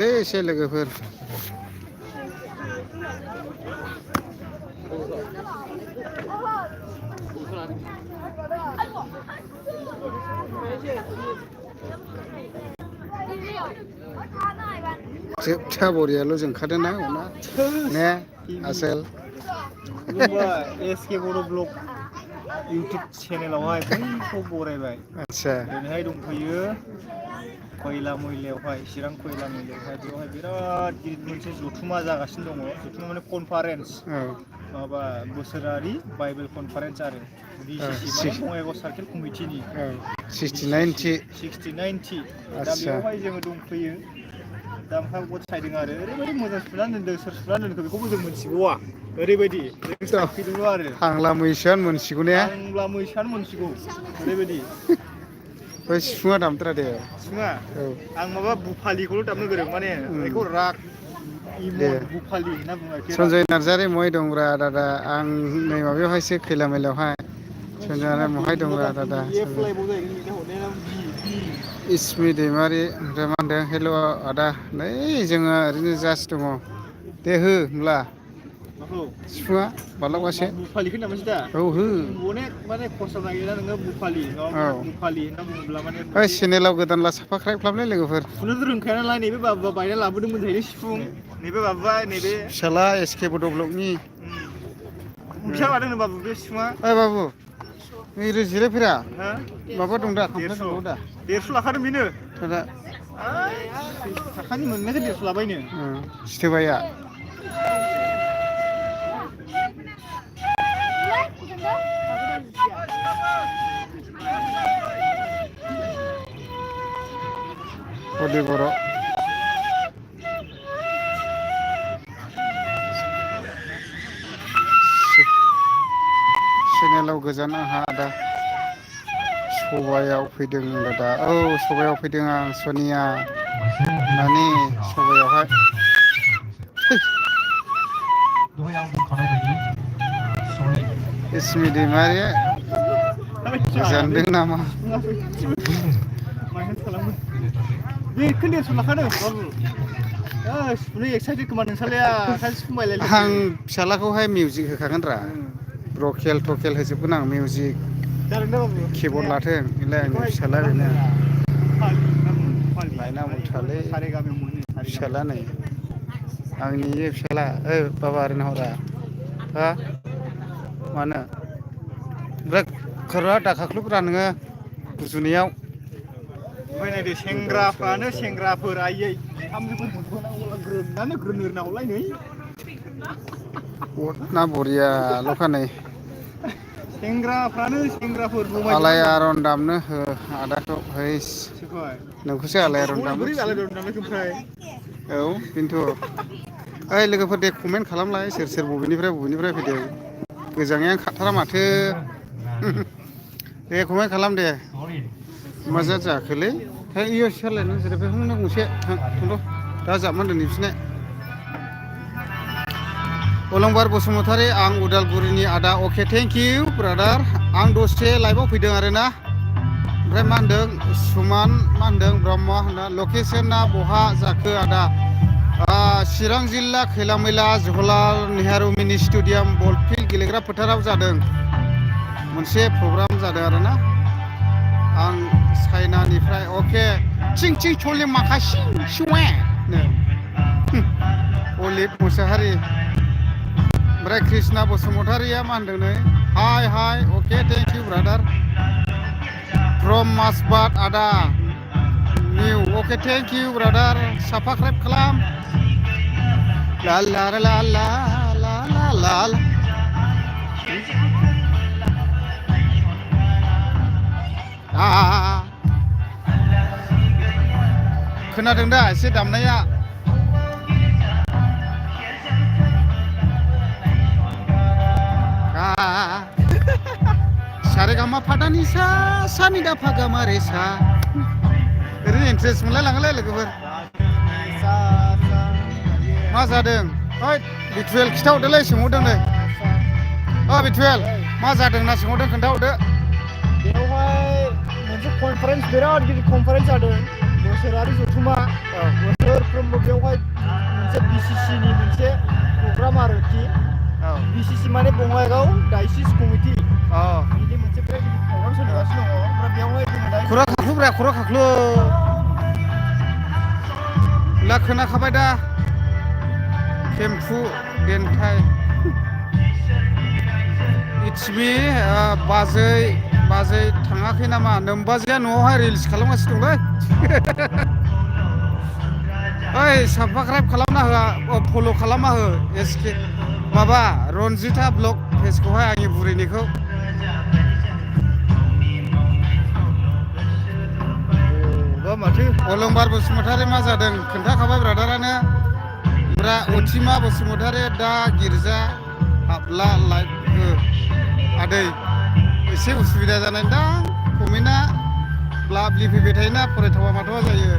एसे लोगोफोर जोबथा बरियाल' जोंखादों ना उना ने आसोल एसके बर' ब्लग इउटुब चेनेलावहाय बयखौ बरायबाय आदसा दिनैहाय दंफैयो खयला मैलायावहाय चिरां खयला मैलायावहाय बेवहाय बिराद गिदिर मोनसे जथुमा जागासिनो दङ जथुमा माने कनफारेन्स माबा बोसोरारि बाइबेल कनफारेन्स आरो बिसिसि माने बङाइगाव सार्केल कमिटिनि 69 दा बेवहाय जोङो दंफैयो दा ओमफ्राय गथायदों आरो ओरैबायदि मोजां सुनानै दोनदों सोर सुनानै दोनदों बेखौबो जों मोनथिबावा ओरैबायदि साइडखैदोंल' आरो हांला मैसोआनो मोनसिगौ ने हांला मैसोआनो मोनसिगौ ओरैबायदि बै सिफुङा दामथारा दे सिफुङा औ आं माबा बुफालिखौल' दामनो गोरों माने बेखौ राग दे इमन बुफालि होनना बुङो आरोखि राग सनजय नार्जारि महाय दंब्रा दादा आं नै माबायावहायसो खैला मैलायावहाय सनजय महाय दंब्रा दादा इसमि दैमारि ओमफ्राय मा होनदों हेल' आदा नै जोङो ओरैनो जास्ट दङ दे हो होमब्ला सिफुङा बारलावगासे बुफालिखौ दामनोसै दा औ हो अनेक माने खरसा नागिरा नोङो बुफालि औ बुफालि होनना बुङोब्ला माने ओइ चेनेलाव गोदानला साफा ख्रायख्लाबलै लोगोफोर सुनोथ' रोंखाया नालाय नैबे बाबुआ बायना लाबोदोंमोन जाहैदों सिफुं नैबे बाबुआ नैबे फिसाला एसके बड' ब्लगनि फैसा लादोंनो बाबु बे सिफुङा ओइ बाबु नै जिरायफैरा माबा दं दा खामफ्लाय दंबावो दा 150 लाखादों बेनो दा साखानि मोननायखौ 150 लाबायनो सिथोबाया हदे बर' चेनेलाव गोजान आंहा दा सबायाव फैदों दादा औ सबायाव फैदों आं सनिया नानि सबायावहाय इसमि दैमारि जानदों नामा आं फिसालाखौहाय मिउजिक होखागोन रा रकेल थकेल होजोबगोन आं मिउजिक किबर्ड लाथों बेलाय आंनि फिसाला बेनो लायनांगौथारलै फिसाला नै आंनि फिसाला ओइ बाबा ओरैनो हरा हा मानो ओमफ्राय खर'आ दाखाख्लुब्रा नोङो गुजुनायाव ओमफ्राय नायदो सेंग्राफ्रानो सेंग्राफोर आइयै ग्रोनानो ग्रोनो हरलाय नै ना बरियाल'खा नै सेंग्राफ्रानो सेंग्राफोर आलायारन दामनो हो आदाखौ हैस नोंखौसो आलायारन दामनो औ बेनोथ' ओइ लोगोफोर दे कमेन्ट खालामलाय सोर सोर बबेनिफ्राय फैदों गोजांनायानो खारथारा माथो दे कमेन्ट खालाम दे मा जाखोलै इयो सियारलाय नों जिरायबाय नों गंसे थांद' दा जाबनानै दोन नोंसिने अलंबार बसुमतारी आं उदालगुरिनि आदा अके थेंक इउ ब्रादार आं दसे लाइभआव फैदों आरोना ओमफ्राय मा होनदों सुमान मा होनदों ब्रह्म होनना लकेसना बहा जाखो आदा चिरां जिल्ला खैला मैला जवाहरलाल नेहरु मिनि स्टेडियाम बल फिल्ड गेलेग्रा फोथाराव जादों मोनसे प्रग्राम जादों आरोना आं चाइनानिफ्राय अके चिं चिं चले माखासि सुवे अलिभ मुसाहारि ओमफ्राय कृष्णा बसुमतारिया मा होनदों नै हाय हाय अके थेंक इउ ब्रादार फ्रम मासबाद आदा निउ अके थेंक इउ ब्रादार साबसक्राइब खालाम ला ला ला ला ला ला ला खोनादों दा एसे दामनाया सारेगामा फादानि सा नि दा फागामा रे सा ओरैनो इन्ट्रेस्ट मोनलाय लाङोलै लोगोफोर मा जादों ओइ बिटुवेल खिथाहरदोलै सोंहरदों नै बिटुवेल मा जादों होनना सोंहरदों खोन्थाहरदो बेवहाय मोनसे कनफारेन्स बिराद गिदिर कनफारेन्स जादों बोसोरारि जथुमा बोसोर बोसोरफ्रोमबो बेवहाय मोनसे BCCनि मोनसे प्रग्राम आरोखि BCC माने बङाइगाव डायसिस कमिटि बिनि मोनसे प्रग्राम सोलिगासिनो दङ ओमफ्राय बेवहाय जोङो दा खर' खाख्लुब्रा खर' खाख्लु ला खोनाखाबाय दा केम्पु देन्थाय इटसबि बाजै थाङाखै नामा नोमबाजैया न'आवहाय रिल्स खालामगासिनो दंलै ओइ साबस्क्राइब खालामना हो फल' खालामना हो एसके माबा रनजिता ब्लग पेजखौहाय आंनि बुरैनिखौ माथो अलंबार बसुमतारी मा जादों खोन्थाखाबाय ब्रादारानो ओमफ्राय अथिमा बसुमतारी दा गिर्जा हाबला लाइभ हो आदै एसे उसुबिदा जानाय दां कमेन्टआ ब्लाबलि फैबाय थायोना फरायथावा माथावा जायो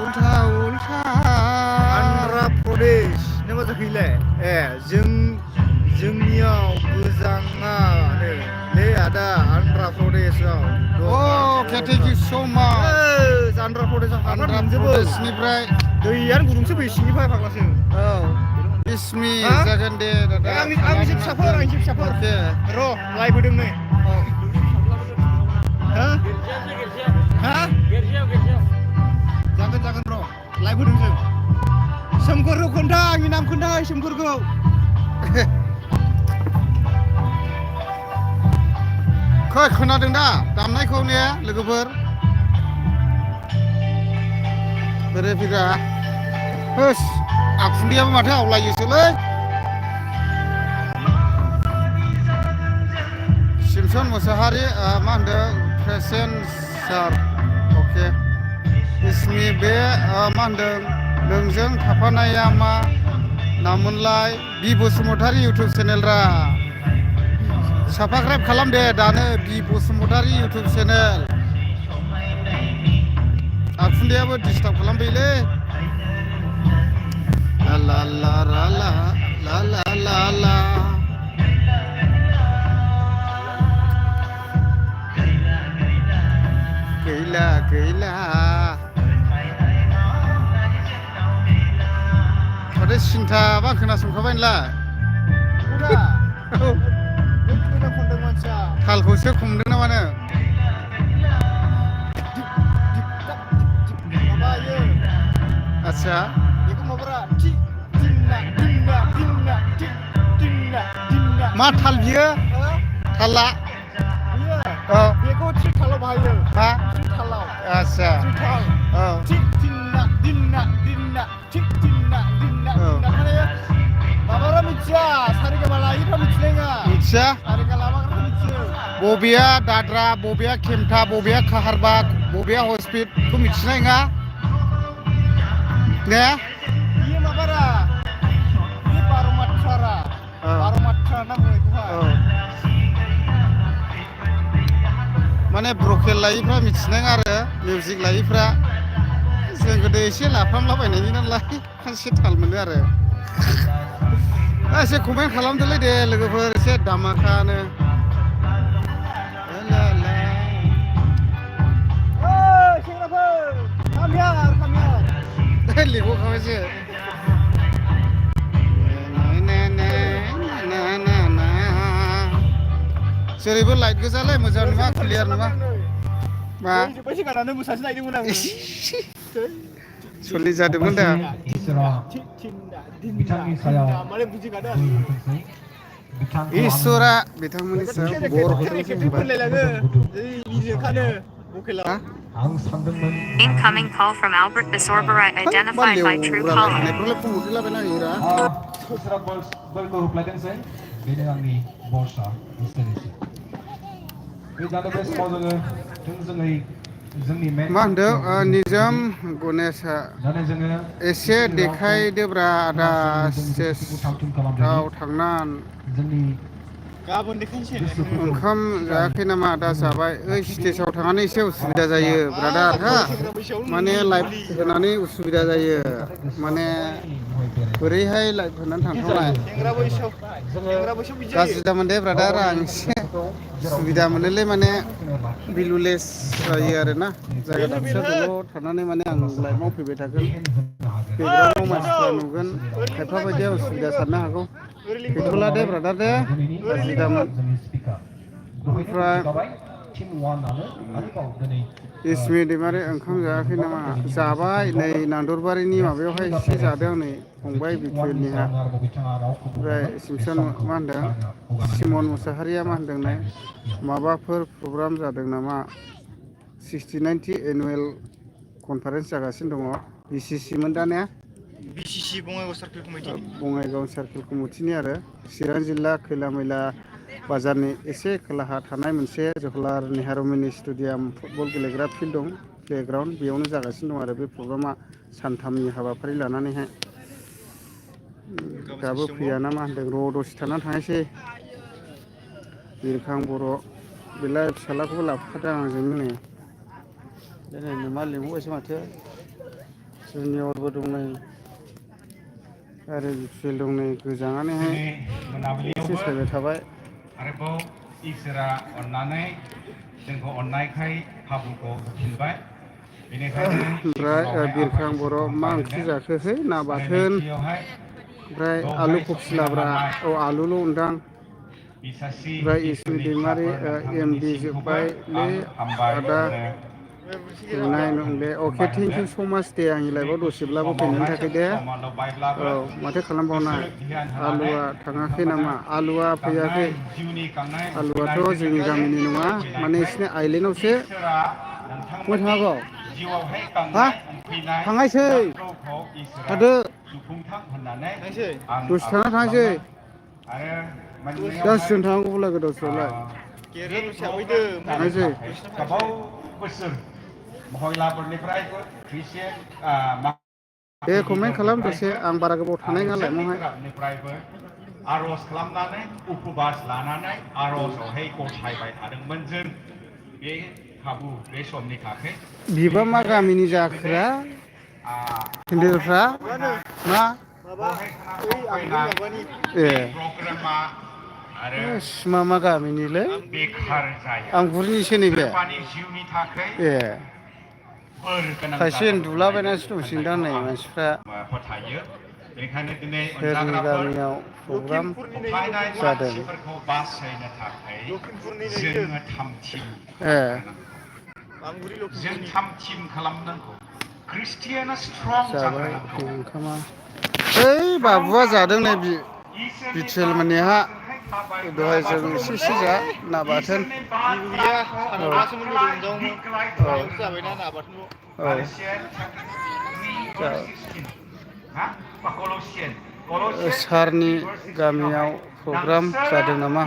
उल्था उल्था आन्ध्रा प्रदेश नों मा जाखैलाय जोंनियाव गोजाङा नै आदा आन्ध्रा प्रदेशआव अके थेंक इउ स माच आन्ध्रा प्रदेशआव आन्ध्रा प्रदेशनिफ्राय दैयानो गुदुंसो बै सिंनिफ्राय फाग्लासो बिस्मि जागोन दे दादा आंनि फिसाफोर अके र' लाइभ होदों नै जागोन र' लाइभ होदों जों सोमखोरखौ खोन्था आंनि नाम खोन्था सोमखोरखौ खोनादों दा दामनायखौ ने लोगोफोर बोरै फैगा होस आखुन्दैयाबो माथो आवलायोसोलै सिमसन मोसाहारि मा होनदों प्रेसेन्सार अके इसमि बे मा होनदों नोंजों थाफानाया मा नामोनलाय बि बसुमतारी इउटुब चेनेल रा साबस्क्राइब खालाम दे दानो बि बसुमतारी इउटुब चेनेल आखुन्दैयाबो डिस्टार्ब खालामबायलै ला ला ला ला ला ला ला ला गैला माथो सिन्था बा खोनासंखाबाय नोंलाय थालखौसो खमदों ना मानो आच्छा मा थाल बियो थाला बेखौ थ्रि थालाव बाहायो मा थालाव आच्छा औ माबारा मिथिया सारिगामा लायिफ्रा मिथिनाय नङा मिथिया सारिगा लामाग्राफ्रा मिथियो बबेया दाद्रा बबेया खेमथा बबेया काहारबाग बबेया हस्पिटखौ मिथिनाय नङा ने बियो माबारा बे बार'माथ्रा ना बुङो बेखौहाय माने ब्रकेल लायिफ्रा मिथिनाय आरो मिउजिक लायिफ्रा जों गोदो एसे लाफ्रामलाबायनायनि नालाय एसे थाल मोनो आरो एसे कमेन्ट खालामदोलै दे लोगोफोर एसे दामाखानो सेंग्राफोर लिंहरखाबायसो जेरैबो लाइट गोजालाय मोजां नङा क्लियार नङा मा जोब्बायसो गानानै मोसासो नायदोंमोन आङो सल्लिस जादोंमोन दा बिथांनि सायाव माने बुजिगादों इसोरा बिथांमोननि सायाव बर Incoming call from Albert Besorbarai identified by True Caller. मा होनदों निजोम गनेशआ एसे देखायदोब्रा आदा स्टेजआव थांनानै ओंखाम जायाखै नामा दा जाबाय ओइ स्टेजआव थांनानै एसे उसुबिदा जायो ब्रादार हा माने लाइभ होनानै उसुबिदा जायो माने बोरैहाय लाइभ होनानै थांथावनाय गाज्रि जामोन दे ब्रादार आं एसे सुबिदा मोनोलै माने भिलुलेस जायो आरोना जायगा दाबसेयाव दल' थानानै माने आं लाइफआव फैबाय थागोन बेकग्राउन्डआव मानसिफ्रा नुगोन खायफा बायदिया उसुबिदा साननो हागौ गैथ'ला दे ब्रादार दे गाज्रि दामोन ओमफ्राय इसमि दैमारि ओंखाम जायाखै नामा जाबाय नै नांदरबारिनि माबायावहाय एसे जादों नै फंबाय बिटुलनिहा ओमफ्राय सिमसन मा होनदों सिमन मुसाहारिया मा होनदोंनो माबाफोर प्रग्राम जादों नामा 69th एनुवेल कनफारेन्स जागासिनो दङ BCC मोन दा ने BCC बङाइगाव सार्केल कमिटिनि बङाइगाव सार्केल कमिटिनि आरो चिरां जिल्ला खैला मैला बाजारनि एसे खोलाहा थानाय मोनसे जवाहरलाल नेहरू मिनि स्टेडियाम फुटबल गेलेग्रा फिल्ड दं प्लेग्राउन्ड बेयावनो जागासिनो दं आरो बे प्रग्रामा सानथामनि हाबाफारि लानानैहाय दाबो फैया ना मा होनदों र' दसे थानानै थांनोसै बिरखां बर' बेलाय फिसालाखौबो लाफाखादों आंजोंनो नै दिनै मा लिंहरबायसो माथो जुनियरबो दं नै आरो बिटुल दं नै गोजाङानोहाय एसे सायबाय थाबाय आरोबाव इसोरा अननानै जोंखौ अननायखाय खाबुखौ होफिनबाय बेनिखायनो ओमफ्राय बिरखां बर' मा ओंख्रि जाखोसै ना बाथोन ओमफ्राय आलु कफि लाब्रा औ आलुल' उनदां ओमफ्राय इसमि दैमारि MD जोब्बायलै आदा नाय नंले अके थेंक इउ स' माच दे आंनि लाइफआव दसेब्लाबो फैनायनि थाखाय दे औ माथो खालामबावनाय आलुआ थाङाखै नामा आलुआ फैयाखै आलुआथ' जोंनि गामिनि नङा माने एसिनि आइलेण्डआवसो बबेयाव थाङागौ हा थांनायसै थादो दसे थाना थांसै जासिगोन थांनांगौब्ला गोदाव सोरावलाय थांसै महिलाफोरनिफ्रायबो खृष्टियान दे कमेन्ट खालाम दसे आं बारा गोबाव थानाय नङा लाइफआवहाय आर'ज खालामनानै उपबास लानानै आर'जआवहाय गथायबाय थादोंमोन जों बे खाबु बे समनि थाखाय बिबा मा गामिनि जाखोरा हिन्दुफ्रा मा ए सिमा मा गामिनिलै आं गुरिनिसो नैबे ए खायसे उन्दुलाबायनासो दंसैदां नै मानसिफ्रा सोरनि गामियाव प्रग्राम जादों ए जाबाय ओंखामा ओइ बाबुआ जादों नै बिटुल मोननिहा दहाय जों एसे जा ना बाथोन सारनि गामियाव प्रग्राम जादों नामा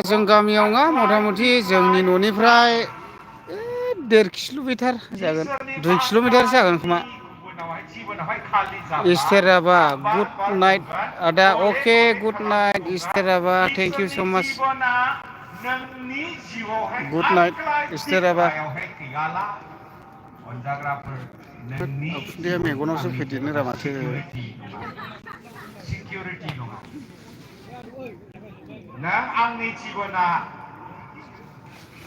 जों गामियाव नङा मथा मथि जोंनि न'निफ्राय 1.5 किल'मिटार जागोन 2 किल'मिटार जागोन खोमा इस्टेराबा गुड नाइट आदा अके गुड नाइट इस्टेराबा थेंक इउ स' माच गुड नाइट इस्टेराबा उखुन्दैया मेगनावसो फैदेरनो रा माथो नों आंनि जिबना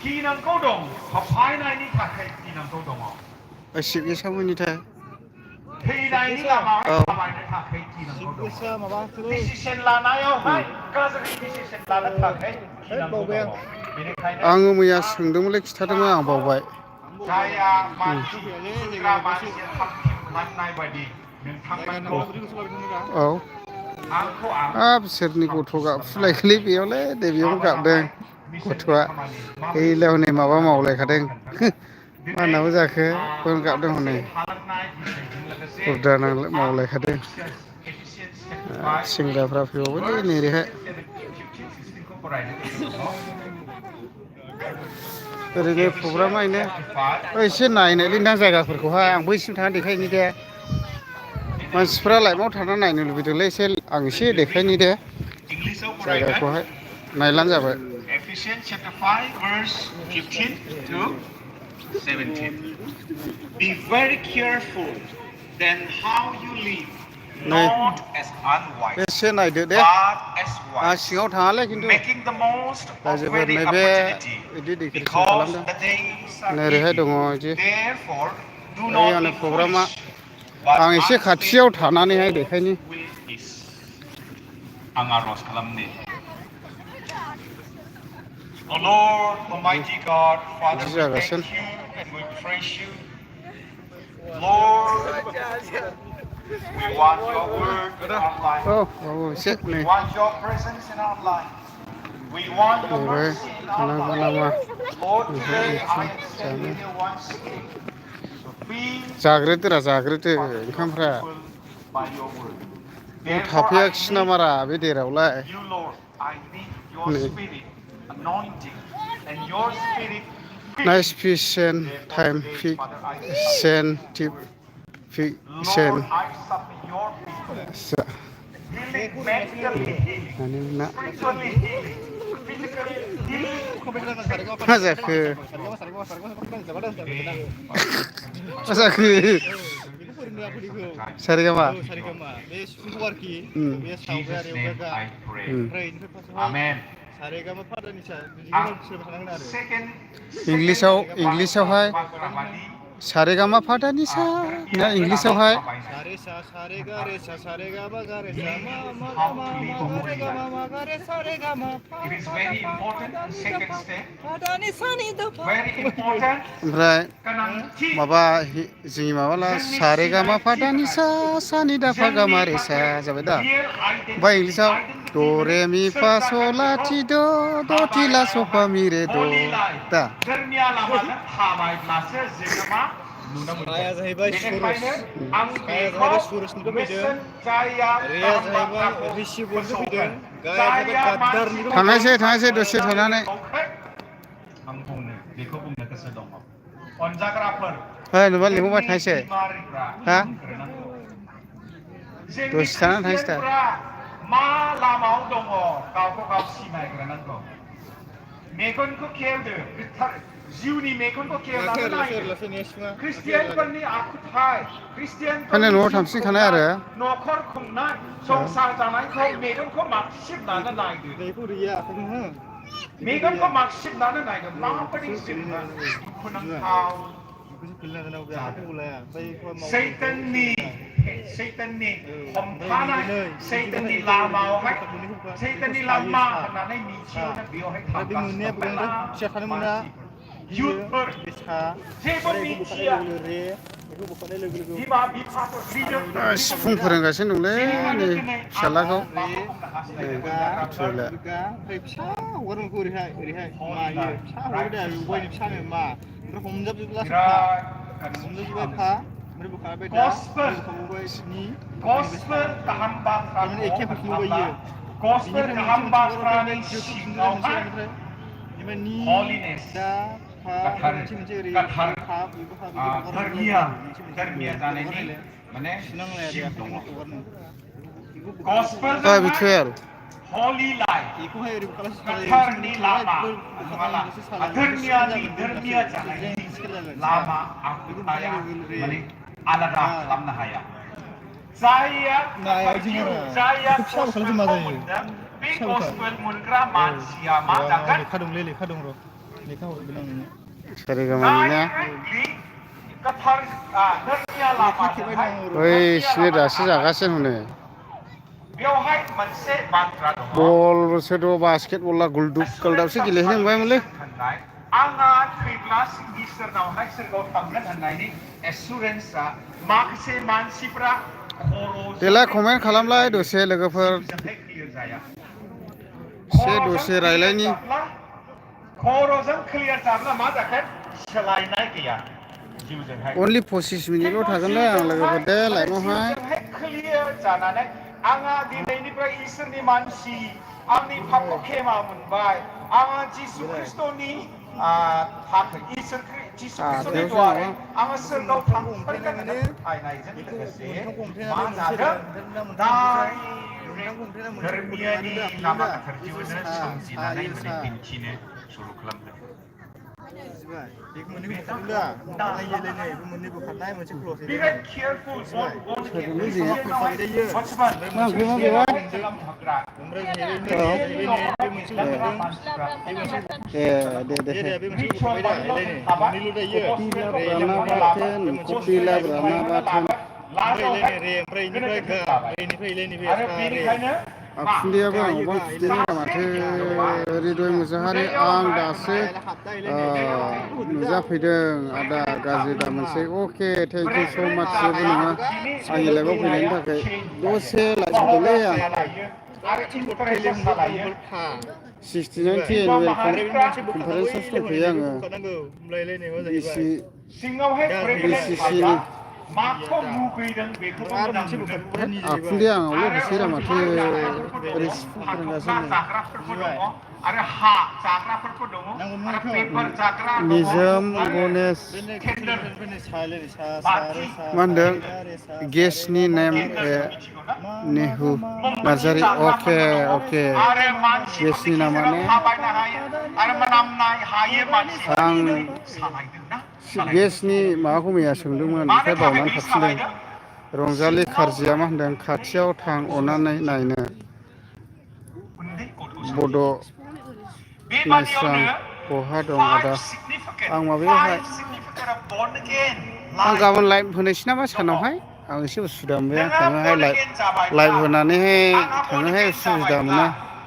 गिनांगौ दं सफायनायनि थाखाय गिनांगौ दङ सिगनेसारमोननिथाय थैनायनि लामायाव थाबायनो थाखाय गिनांगौ दङ डिसिसन लानायावहाय गाज्रि डिसिसन लानो थाखाय गिनांगौ दङ बेनिखायनो आङो मैया सोंदोंमोनलै खिथादोंमोन आं बावबाय जाया मानसि सुग्रा मानसि थांखि खालामनाय बायदि नोंथांमोनखौ औ हाब सोरनि गथ' गाबफुलायखोलै बेयावलै दे बेयावनो गाबदों गथ'आ गैला हनै माबा मावलायखादों मा होननांगौ जाखो बेयावनो गाबदों हनै बुरदा मावलायखादों सेंग्राफ्रा फैबावबायलै नैरैहाय ओरैनो प्रग्रामा बेनो एसे नायनोलै नोंथां जायगाफोरखौहाय आं बैसिम थांना देखायनि दे मानसिफ्रा लाइफआव थाना नायनो लुबैदोंलै एसे आं एसे देखायनि दे जायगाखौहाय नायलान जाबाय Ephesians chapter 5 verse 15 to 17. Be very careful then how you live, not as unwise, एसे नायदो दे but as आं wise, सिङाव थाङालै खिन्थु making the most of रायजोफोर every नैबे opportunity, बिदि डिक्रिसन because खालामदों the days are नैरैहाय दङ evil. बिदि Therefore, do ओइ not आंनि be प्रग्रामा foolish, but आं एसे understand खाथियाव what the थानानैहाय Lord's देखायनि will is. आं आर'ज खालामनि. O Lord, Almighty God, Father, बिदि we जागासिनो thank you and we praise you. Lord, we want your word in our life. औ औ एसे We नै want your presence in our life. We want your नैबे mercy in our थानांगौ life. नामा Lord, ओहो today I ओंखाम am जानो standing here once again. So please जाग्रोदोरा जाग्रोदो Father, your ओंखामफ्रा people by your word. बाव Therefore, I थाफैयाखिसै need नामारा बे देरावलाय you, Lord. I need your नै spirit, anointing, and your spirit. Nice fission Therefore, time today, फिक Father, I सेन submit to tip your word. Fiction Lord, I submit your people. Healing, mentally healing, ना spiritually healing, physically healing. मा जाखो मा जाखो सारेगामा बे सिफुंखौ आरोखि बे सावबाय आरो एवबाय गा ओमफ्राय बेनिफ्राय फार्स्टआवहाय Amen. सारेगामा फादानि सा बिदिखौ Ang सोलोंबाय थानांगोन आरो second, इंलिसावहाय सारेगामा फादानि सा ना इंलिसावहाय सारे सा सारे गा रे सा सारे गा मा गा रे सा मा मा गा मा गा रे गा मा गा रे सा रे गा मा फा it is very important. The second step, फादानि सा नि दा फा very important. ओमफ्राय Kanangti माबा जोंनि माबाला सारेगामा फादानि सा सानि दा फा गा मा रे सा जाबाय दा ओमफ्राय इंलिसाव द रे मि फा स ला टि द द टि ला स फा मि रे द दा धर्मिया लामाजों थाबायब्लासो जोङो मा नुनो साया मोनगोन। जाहैबाय बेनिखायनो सुरस आं साया बेखौ जाहैबाय सुरसनिफ्राय फैदों मेसेन जायया रेया गाहाम जाहैबाय बाथ्राखौ ऋषिबरनिफ्राय फैदों फोसावगोन, गाया जाहैबाय जायया गाद्दारनिफ्राय थांनायसै फैदों थांनायसै दसे थानानै आं बेखौ बुंनो गोसो दङ। अनजाग्राफोर ओइ नुबा लिंहरबाय जोंनि थांसै बिमारिफ्रा हा रोंनांगौ। जोंनि दसे थानानै थांसै दा खृष्टियानफोरा मा लामायाव दङ गावखौ गाव सिनायग्रोनांगौ। मेगनखौ खेवदो, जिउनि मेगनखौ खेवनानै नायदो। खृष्टियानफोरनि आखुथाय, ओंखायनो खृष्टियानफोरनि न'आव जिउ थांफिनखानाय खुंनाय, आरो न'खर खुंनाय, संसार जानायखौ मेगनखौ मार्कसिबनानै नायदो। देखो रिया मेगनखौ मार्कसिबनानै नायदो माबायदि जोंहा दुखुनांथाव सैताननि हमथानाय, सैताननि लामायावहाय, सैताननि लामा होननानै मिथियोना बेयावहाय थांगासिनो मानसिफोर, युथफोर जेबो मिथिया। बिमा बिफाफोर सिफुं फोरोंगासिनो दंलै बेनिखायनो नै दिनै फिसालाखौ आं माखौ बुंनो हास्थायदों थुइला फिसा हगारनांगौ ओरैहाय ओरैहाय मायो फिसा हगारो दा वाइनि फिसानो मा ओमफ्राय हमजाबजोबला फा हमजाबजोब्बाय फा ओमफ्राय बोखारबाय दा बोखाबावबाय नि गसपेल गाहाम थारमाने बाथ्राखौ एखे फैफिनबावबाय खोन्थाब्ला, इयो गसपेल बिनिफ्राय गाहाम मोनसे बाथ्रानि फिसा हगारबाय सिङावहाय ओमफ्राय नि holiness, दा फा मोनसे ओरै गाथार, फा बिबो फा बिदि हगारनांगौ धर्मिया जानायनि माने सुनांलाया दे सिम दङ। आखाइजों हगारनो गसपेलजोंहाय बिथु आरो holy life, बेखौहाय ओरै बोखारलासो गाथारनि लामा, बोखारनानै मोनसे सालायो धर्मिया जानायनि लामा आखुथाया माने आलादा खालामनो हाया। जायया जायया गसपेलखौ मोनदों, बे गसपेल मोनग्रा मानसिया मा जागोन? लेखा दंलै लेखा दं र' लेखा हरगोन आं नोंनो सारेगामानि ना डाइरेक्टलि गाथार धर्मिया लामाजोंहाय बैसिनो दासो जागासिनो हनै बेवहाय मोनसे बाथ्रा दङ। बलसो द बास्केट बला गुलदुब गालदाबसो गेलेहैनो मोनबायमोनलै आंहा थैब्ला इसोरनावहाय सोरगोआव थांगोन होननायनि एसुरेन्सआ माखासे मानसिफ्रा देलाय कमेन्ट खालामलाय दसे लोगोफोर एसे दसे रायलायनि खर'जों क्लियार जाब्ला मा जागोन? सोलायनाय गैया जिउजोंहाय। अनलि 25 मिनिटल' थागोनलै आं लोगोफोर दे लाइभआवहाय क्लियार जानानै आंहा दिनैनिफ्राय इसोरनि मानसि, आंनि पापखौ खेमा मोनबाय, आंहा जिसु ख्रिस्ट'नि थाखाय इसोर जिसु ख्रिस्ट'नि द्वारै आङो सोरगोआव थांफैगोन होननानै फोथायनायजों लोगोसे मा जादों? धर्मियानि लामा गोथारथियावनो सोमजिनानै माने दिन्थिनो सुरु खालामदों। बेखौ मोननै बोखारदों दा नायलायलायनाय बेखौ मोननै बोखारनाय मोनसे क्ल'ज Be very careful. खुन्दैयाबो आंबो खुन्दैनि माथो रिदय मुसाहारि आं दासो नुजाफैदों आदा गाज्रि दा मोनसे अके थेंक इउ स' माच जेबो नङा आंनि लाइफआव फैनायनि थाखाय दसे लाइफ होदोंलै आं 69 एनुवेल कनफारेन्सआवसो दंफैयो आङो BCCनि आखुन्दै आंनावल' होसैरा माथो रेसिपि फोरोंगासिनो निजोम गणेश मा होनदों गेसनि नेम नेहु नार्जारि अके अके गेसनि नामानो आं गेसनि माबाखौ मैया सोंदोंमोन ओमफ्राय बावनानै थाफिनदों रंजालि खारजिया मा होनदों खाथियाव थां अननानै नायनो बड' नायस्रां बहा दं आदा आं माबायावहाय आं गाबोन लाइभ होनोसै नामा सानावहाय आं एसे उसुबिदा मोनबाय आं थाङोहाय लाइभ होनानैहाय थाङोहाय उसुबिदा मोना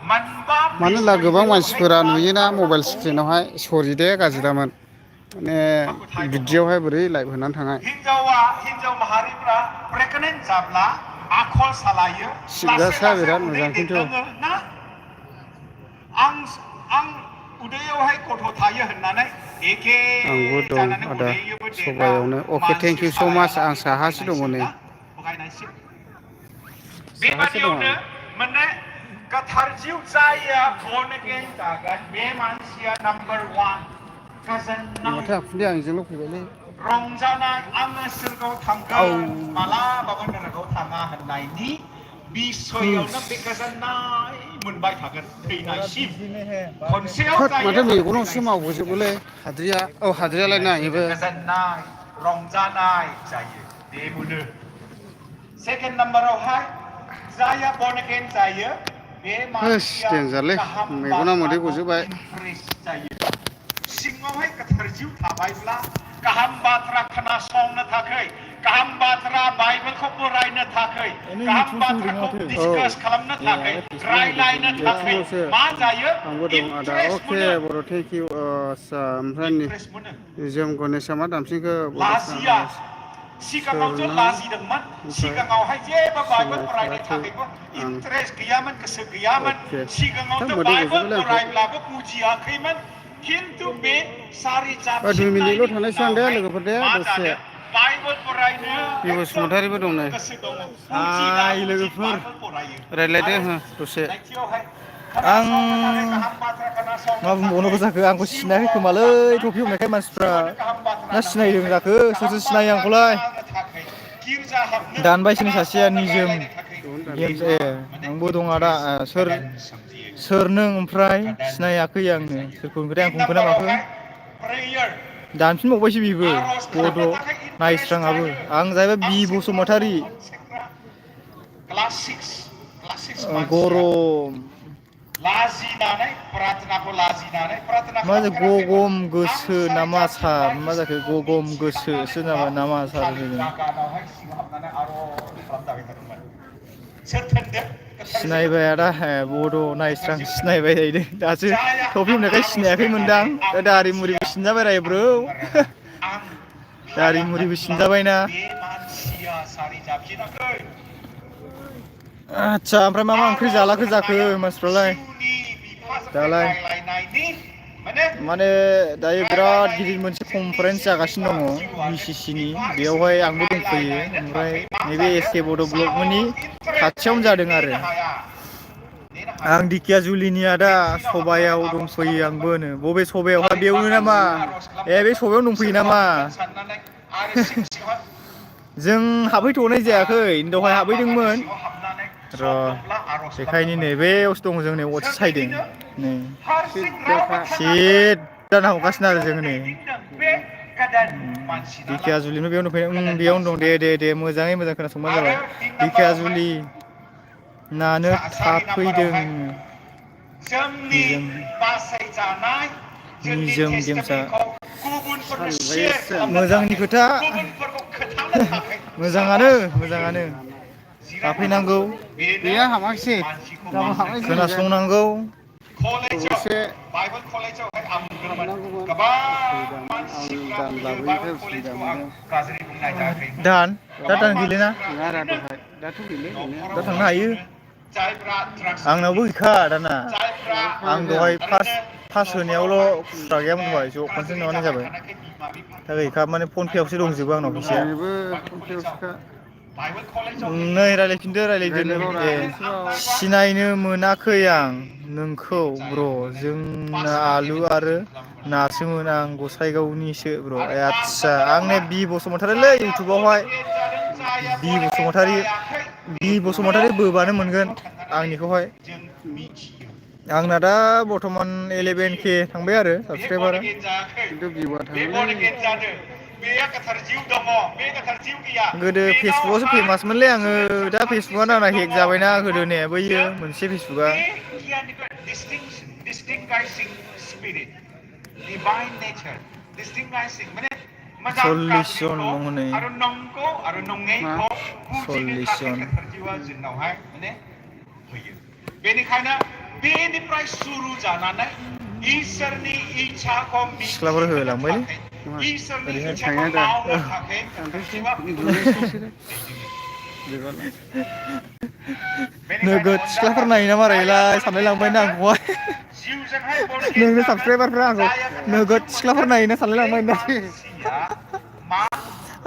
मानो होनब्ला गोबां मानसिफोरा नुयोना मबाइल स्क्रिनावहाय सरि दे गाज्रि दामोन माने बिदियावहाय बोरै लाइभ होनानै थाङा सिबगासा बिराद मोजां खिन्थु आंबो दं आदा सबायावनो अके थेंक इउ स' माच आं साहासो दङ नै साहासो दङ गोथार जिउ जाया born again जागोन बे मानसिया नाम्बार 1 माथो आखुन्दै आंजोंल' फैबायलै रंजानाय आङो सोरगोआव थांगोन मालाबाबो नरकआव थाङा होननायनि बिसयावनो बे गोजोननाय मोनबाय थागोन थैनायसिम खनसेयाव जायो माथो मेगनावसो मावबोजोबोलै हाद्रिया औ हाद्रियालाय नायोबो गोजोननाय रंजानाय जायो बे मोनो सेकेन्ड नाम्बारावहाय जाया born again जायो बे मानसिया देन्जारलै मेगना मोदै गजोबबाय सिङावहाय गोथार जिउ थाबायब्ला गाहाम बाथ्रा खोनासंनो थाखाय गाहाम बाथ्रा बाइबेलखौ फरायनो थाखाय गाहाम बाथ्राखौ डिसकास खालामनो थाखाय रायलायनो थाखाय मा जायो आंबो दं आदा अके बर' थेंक इउ ओमफ्राय निजोम गणेशआ मा दामसिनखो लाजिया सिगाङावसो लाजिदोंमोन सिगाङावहाय जेबो बाइबेल फरायनो थाखायबो इन्टारेस्ट गैयामोन गोसो गैयामोन सिगाङावथ' बाइबेल फरायब्लाबो बुजियाखैमोन खिन्थु बे सारि जाबसिननायनि 2 मिनिटल' थानायसै आं दे लोगोफोर दे दसे बाइबेल फरायनो बे बसुमतारिबो दं नै हाय लोगोफोर रायज्लायदो दसे आं मा बुंबावनांगौ जाखो आंखौ सिनायाखै खोमालै टफि हमनायखाय मानसिफ्रा ना सिनायदों जाखो सोरसो सिनायो आंखौलाय दानबायसो सासेया निजोम गेम्स आंबो दं आदा सोर नों ओमफ्राय सिनायाखै आङो सोरखौ ओमफ्राय आंखौ नुखोना माखो दानफिनबावबायसो बेबो बड' नायस्राङाबो आं जाहैबाय बि बसुमतारि गरम लाजिनानै प्रार्थनाखौ लाजिनानै मा जाखो गगम गोसो नामा सार मा जाखो गगम गोसोसो नामा नामा सार सिनायबाय आदा बड' नायस्रां सिनायबाय जाहैदों दासो टफि हमनायखाय सिनायाखै मोनदां दा दारि मुरिबो सिनजाबाय राय ब्रौ दारि मुरिबो सिनजाबायना आदसा ओमफ्राय मा ओंख्रि जालाखो जाखो मानसिफ्रालाय दालाय माने दायो बिराद गिदिर मोनसे कनफारेन्स जागासिनो दङ BCCनि बेयावहाय आंबो दंफैयो ओमफ्राय नैबे SK बड' ब्लकमोननि खाथियावनो जादों आरो आं दिकियाजुलिनि आदा सबायाव दंफैयो आंबो बबे सबायावहाय बेयावनो नामा बे सबायावनो दंफैयो नामा जों हाबहैथ'नाय जायाखै दहाय हाबहैदोंमोन र' बेखायनो नै बेयावसो दङ जों नै अरसो सायदों नै सिट जानो हगासिनो आरो जोङो नै दिखिया जुलिनो बेयावनो दंफैयो बेयावनो दं दे मोजाङै मोजां खोनासंबानो जाबाय दिखिया जुलि नानो थाफैदों निजोम गेमसा मोजांनि खोथा मोजाङानो थाफैनांगौ गैया हाबाखिसै गाबोन हाबाखिसै खोनासंनांगौ एसे बाइबेल कलेजावहाय आं हाबनांगौमोन गोबां आं मानसिफ्रा दान फैयो लाबोयैखाय बाइबेल उसुबिदा कलेजाव आं मोनदों गाज्रि बुंनाय जायाखै दान गैलेना गैया आरो दहाय दाथ' गैले गैनाया दा थांनो हायो जायफ्रा ड्राग्स आंनावबो गैखा दाना जायफ्रा आं दहाय फार्स्ट होनायावल' खुस्रा गैयामोन दहाय ज' खनसे माबानाय जाबाय दा गैखा माने फन पेआवसो दंजोबो आंनाव फैसाया बेबो फनपेआवसोखा नै रायलायफिनदो दे सिनायनो मोनाखै आं नोंखौ ब्र' जोंना आलु आरो नासोमोन आं गसाइगावनिसो ब्र' आदसा आंने बि बसुमतारिलै इउटुबावहाय बि बसुमतारि बोबानो मोनगोन आंनिखौहाय आंना दा बर्थमान 11K थांबाय आरो साबसक्राइबारा खिन्थु भिउआ थाङोलै गोदो फेसबुकआवसो फेमासमोनलै आङो दा फेसबुकआनो आंना हेक जाबायना गोदोने बैयो मोनसे फेसबुकआ मोजां 40 जन दं हनै आरो नंगौ आरो मा नङैखौ बुजिनो 40 थाखाय जन जिउआ जोंनावहाय माने फैयो बेनिखायनो बेनिफ्राय सुरु जानानै इसोरनि इच्छाखौ सिख्लाफोर मिथिहोनो होलांबायलै थाखाय इसोरनि ओरैहाय इच्छाखौ थाङा दा मावनो थाखाय थांथोंसै जिउआ उन्दुनोसै बिसोरो बिदिबालाय नोगोद सिख्लाफोर नायो ना मारैलाय सानलायलांबायना आंखौहाय जिउजोंहाय नोंनि साबसक्राइबारफ्रा आंखौ नोगोद सिख्लाफोर नायोना सानलायलांबाय ना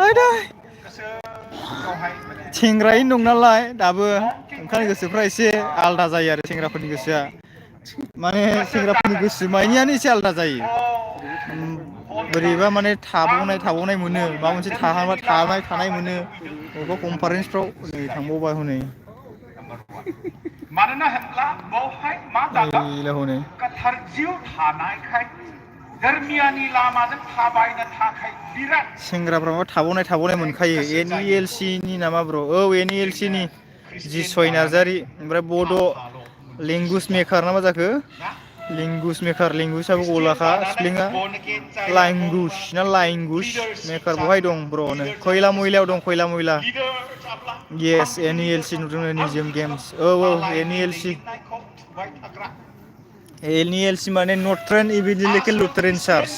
आयदै सेंग्रायैनो दं नालाय दाबो ओंखायनो गोसोफ्रा एसे आलादा जायो आरो सेंग्राफोरनि गोसोआ माने सेंग्राफोरनि गोसो मायनियानो एसे आलादा जायो बोरैबा माने थाबावनाय मोनो माबा मोनसे थानाय मोनो बबेबा कनफारेन्सफ्राव नै थांबावबाय हनै मानोना होनब्ला बावहाय मा जागोन हनै गोथार जिउ थानायखाय धर्मियानि लामाजों थाबायनो थाखाय बिराद सेंग्राफ्रा माबा थाबावनाय मोनखायो NELC नि नामा ब्र' औ NELC नि जिसय नार्जारि ओमफ्राय बड' लेंगुवेज मेकार ना मा जाखो लेंगुवेजाबो गलाखा स्पेलिंआ लाइंगुवेज मेकार बहाय दं ब्र'नो खयला मयलायाव दं खयला मयला येस NELC नुदों निजोम गेम्स औ NELC माने नर्थ्रान इभान्जेलिकेल लुथेरान चार्च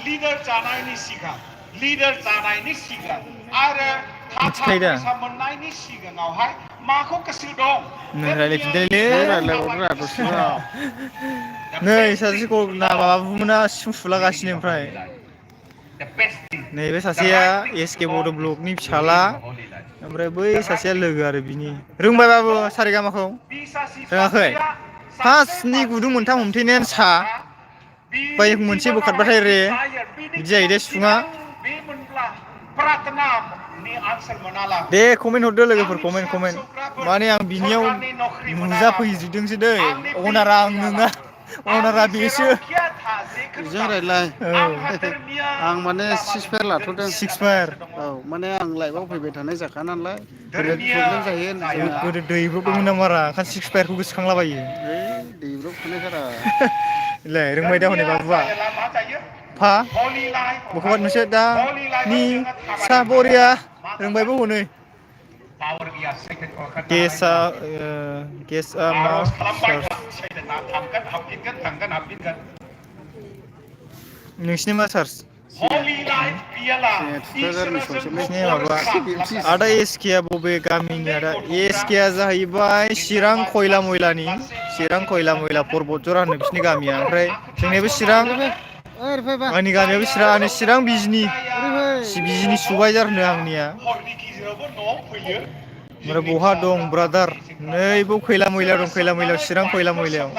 लिडार जानायनि सिगां आरो थाखा मिथिखायो दा फैसा मोननायनि सिगाङावहाय माखौ गोसो दं नै रायलायफिनदोलै रायलायबावदोरा दसेबाव नै सासेखौ माबामोना सिफुं सुलागासिनो ओमफ्राय नैबे सासेया SK बड' ब्लकनि फिसाला ओमफ्राय बै सासेया लोगो आरो बिनि रोंबाय बाबु सारेगामाखौ रोङाखै फार्स्टनि गुदुं मोनथाम हमथेनायानो सा ओमफ्राय मोनसे बोखारबाथाय रे बिदि जायो दे सिफुङा दे कमेन्ट हरदो लोगोफोर कमेन्ट माने आं बिनियाव नुजाफैजोबदोंसो दै अनारा आं नोङा अनारा बेसो बेजों रायलाय आं माने 6 फायार लाथ'दों 6 फायार औ माने आं लाइभआव फैबाय थानाय जाखा नालाय बिराद प्रब्लेम जायो जोंना गोदो दैब्रबदोंमोन ना मारा ओंखायनो 6 फायारखौ गोसोखांलाबायो दैब्रबखानायखारा रोंबाय दा हनै बाबुआ फा बखौबा नोंसोर दा नि सा बरिया रोंबायबो हनै गेसआ मा नोंसिनि मा चार्ज नोंसिनि माबा आदा SK आ बबे गामिनि आदा SK आ जाहैबाय चिरां खयला मयलानि पर्बतझर होनो बिसिनि गामिया ओमफ्राय जोंनियाबो चिरां आंनि गामियाबो चिरां बिजिनि सुबायजार होनो आंनिया ओमफ्राय बहा दं ब्रादार नैबाव खैला मैलायाव दं चिरां खैला मैलायाव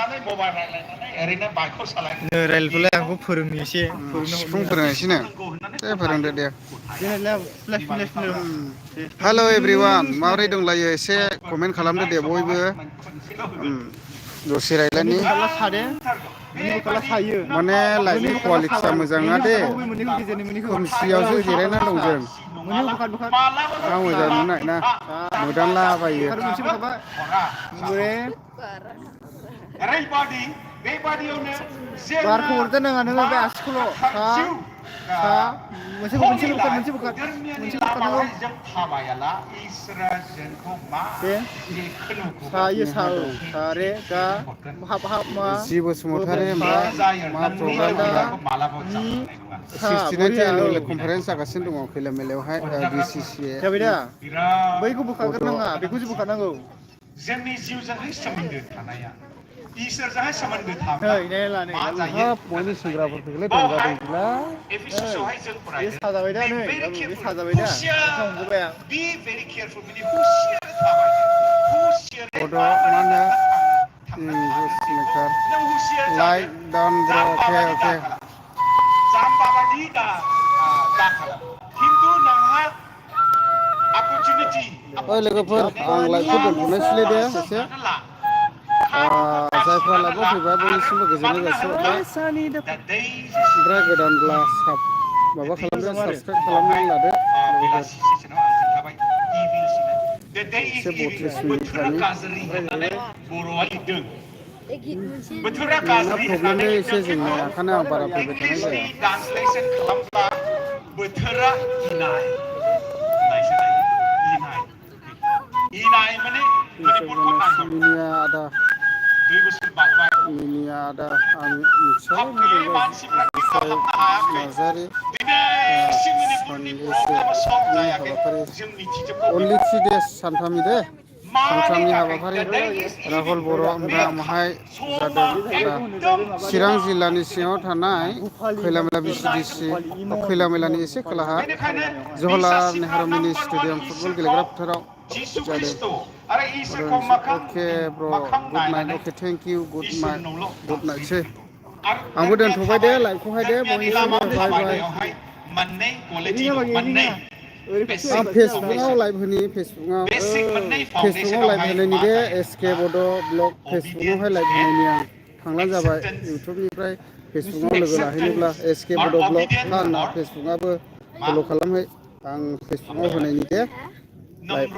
नै रायलायथ'लाय आंखौ फोरोंनो एसे सिफुं फोरोंनोसै नो दे फोरोंदो दे फोरोंनो हेल' एभ्रिवान माबोरै दंलायो एसे कमेन्ट खालामदो दे बयबो दसे रायलायनि बुखारला सादे मोननै बुखारला सायो माने लाइटनि कुवालिटिया मोजां ना दे मोननैखौ गेजेरनि मोननैखौ खोमसियावसो जिरायना दं जों मोननै बुखार आं मोजां नुनाय ना मोदानलाबायो बुखार मोनसे बुखारबाय बै ओरैबादि बेबादियावनो बारखौ हरदो नङा नोङो बे आसिखौल' सा मोनसेल' बुखार मोनसे बुखारनांगौ जों थाबायाला इसोरा जोंखौ मा दे सायो सा औ सा रे गा हाब मा जि बसुमतारी मा प्रग्राम दा नि 69 एनुवेल कनफारेन्स जागासिनो दङ खैला मेलायावहाय BCCA जाबाय दा बैखौ बुखारग्रोनाङा बेखौसो बुखारनांगौ जोंनि जिउजोंहाय सोमोन्दो थानाया इसोरजोंहाय सोमोन्दो नै थानाया नायला नै मा जायो हाब बयनि सेंग्राफोरखौलाय दंजादोंला एफिसोसावहाय जों बे फरायदों साजाबाय दा नै बे साजाबाय दा हमजोबबाय आं बी भेरि केयारफुल बिदि हुसियार थाबाय हुसियारै बड' मा होनो मेकार नों हुसियार लाइक डाउन ब्र अके जाम्बा बादि दा खालाम खिन्थु नोंहा अपरचुनिटि ओइ लोगोफोर आं लाइभखौ दोनथ'नोसैलै दे एसे जायफ्रा लाइभआव फैबाय बयनिसिमबो गोजोननाय जासिहरबाय ओमफ्राय गोदानब्ला माबा खालामदो साबसक्राइब खालामनानै लादो बेलासि सेसनाव आं खोन्थाबाय एसे 32 मिनिटखानि बर'आ लिरदों बोथोरा नोंना गाज्रि प्रब्लेमलै होननानै एसे जोंनिया ओंखायनो आं बारा फैबाय थानाय इंलिशनि जाया ट्रान्सलेसन खालामब्ला बोथोरा इनायसो जायो इनाय माने मणिपुरखौ नांगौ मिनिया आदा 2 बोसोर बारबाय मिनिया आदा आं मिथियालै बे मानसिफ्रा गिफ्ट खालामनो हायाखै नार्जारि दिनैसिम मणिपुरनि प्रब्लेमा सल्भ जायाखै हाबाफारि जों मिथिजोबगौ अनलि 3 days सानथामनि दे सानथामनि हाबाफारि राहुल बर' ओमफ्राय माहाय जादों दा चिरां जिल्लानि सिङाव थानाय खैलामैला BCDC खैलामैलानि एसे खोलाहा जवाहरलाल नेहरू मिनि स्टेडियाम फुटबल गेलेग्रा फोथाराव जादों अके ब्र गुड नाइट अके थेंक इउ गुड नाइटसै आंबो दोनथ'बाय दे लाइभखौहाय दे बयनिसिमबो बाय बाय मोननै क्वालिटि दं मोननै आं फेसबुकआव लाइभ होनि फेसबुकआव लाइभ होनायनि दे SK बड' ब्लग फेसबुकआवहाय लाइभ होनायनि आं थांलानो जाबाय इउटुबनिफ्राय फेसबुकआव लोगो लाहैनोब्ला SK बड' ब्लग आंना फेसबुकआबो फल' खालामहै आं फेसबुकआव होनायनि दे लाइभ